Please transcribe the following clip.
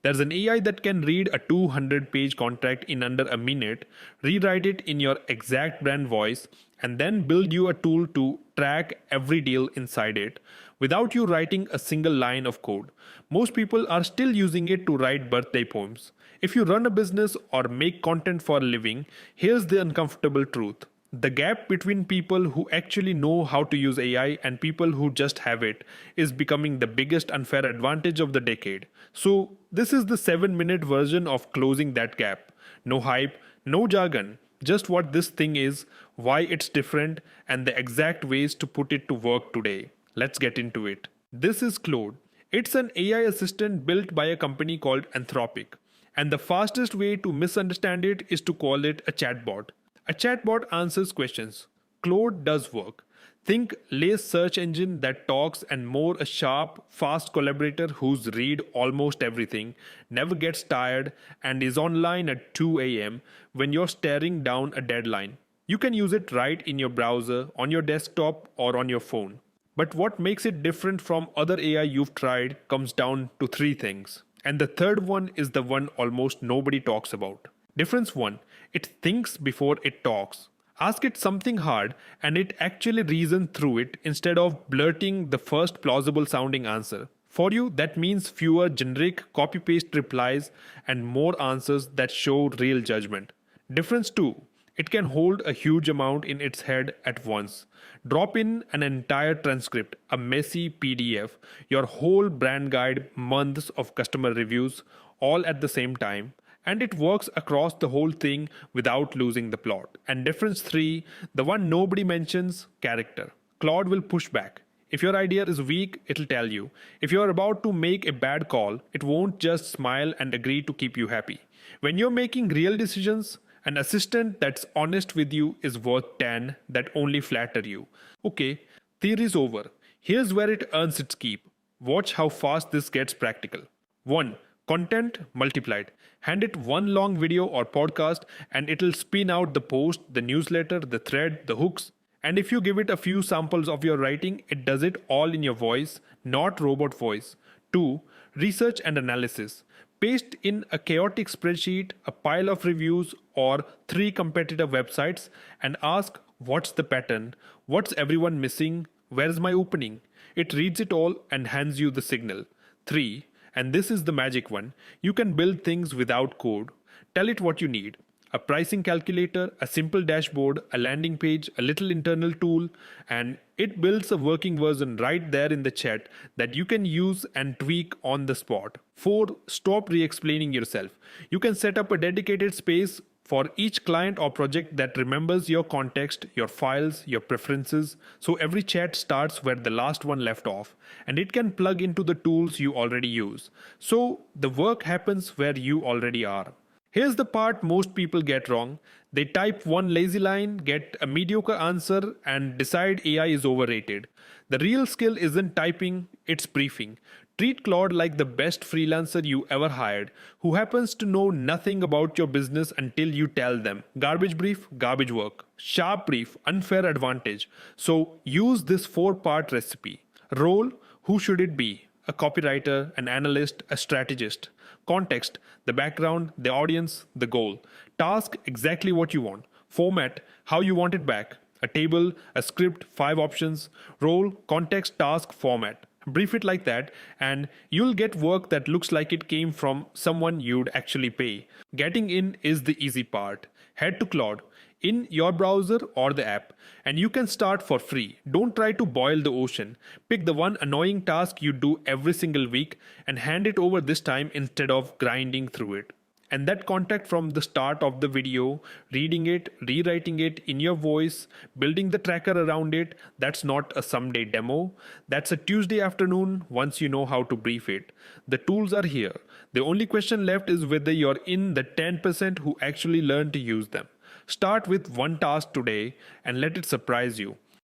There's an AI that can read a 200-page contract in under a minute, rewrite it in your exact brand voice, and then build you a tool to track every deal inside it without you writing a single line of code. Most people are still using it to write birthday poems. If you run a business or make content for a living, here's the uncomfortable truth. The gap between people who actually know how to use AI and people who just have it is becoming the biggest unfair advantage of the decade. So, this is the 7-minute version of closing that gap. No hype, no jargon, just what this thing is, why it's different, and the exact ways to put it to work today. Let's get into it. This is Claude. It's an AI assistant built by a company called Anthropic. And the fastest way to misunderstand it is to call it a chatbot. A chatbot answers questions. Claude does work. Think less search engine that talks and more a sharp, fast collaborator who's read almost everything, never gets tired, and is online at 2 a.m. when you're staring down a deadline. You can use it right in your browser, on your desktop, or on your phone. But what makes it different from other AI you've tried comes down to three things. And the third one is the one almost nobody talks about. Difference 1. It thinks before it talks. Ask it something hard and it actually reasons through it instead of blurting the first plausible sounding answer. For you, that means fewer generic copy-paste replies and more answers that show real judgment. Difference 2. It can hold a huge amount in its head at once. Drop in an entire transcript, a messy PDF, your whole brand guide, months of customer reviews, all at the same time. And it works across the whole thing without losing the plot. And difference 3, the one nobody mentions, character. Claude will push back. If your idea is weak, it'll tell you. If you're about to make a bad call, it won't just smile and agree to keep you happy. When you're making real decisions, an assistant that's honest with you is worth 10 that only flatter you. Okay, theory's over. Here's where it earns its keep. Watch how fast this gets practical. 1. Content multiplied. Hand it one long video or podcast and it'll spin out the post, the newsletter, the thread, the hooks. And if you give it a few samples of your writing, it does it all in your voice, not robot voice. 2. Research and analysis. Paste in a chaotic spreadsheet, a pile of reviews, or 3 competitor websites and ask, what's the pattern? What's everyone missing? Where's my opening? It reads it all and hands you the signal. 3. And this is the magic one. You can build things without code. Tell it what you need. A pricing calculator, a simple dashboard, a landing page, a little internal tool, and it builds a working version right there in the chat that you can use and tweak on the spot. 4. Stop re-explaining yourself. You can set up a dedicated space for each client or project that remembers your context, your files, your preferences, so every chat starts where the last one left off, and it can plug into the tools you already use. So the work happens where you already are. Here's the part most people get wrong. They type one lazy line, get a mediocre answer, and decide AI is overrated. The real skill isn't typing, it's briefing. Treat Claude like the best freelancer you ever hired, who happens to know nothing about your business until you tell them. Garbage brief, garbage work. Sharp brief, unfair advantage. So use this 4-part recipe. Role, who should it be? A copywriter, an analyst, a strategist. Context, the background, the audience, the goal. Task, exactly what you want. Format, how you want it back. A table, a script, 5 options. Role, context, task, format. Brief it like that and you'll get work that looks like it came from someone you'd actually pay. Getting in is the easy part. Head to Claude in your browser or the app and you can start for free. Don't try to boil the ocean. Pick the one annoying task you do every single week and hand it over this time instead of grinding through it. And that contact from the start of the video, reading it, rewriting it in your voice, building the tracker around it, that's not a someday demo. That's a Tuesday afternoon once you know how to brief it. The tools are here. The only question left is whether you're in the 10% who actually learn to use them. Start with one task today and let it surprise you.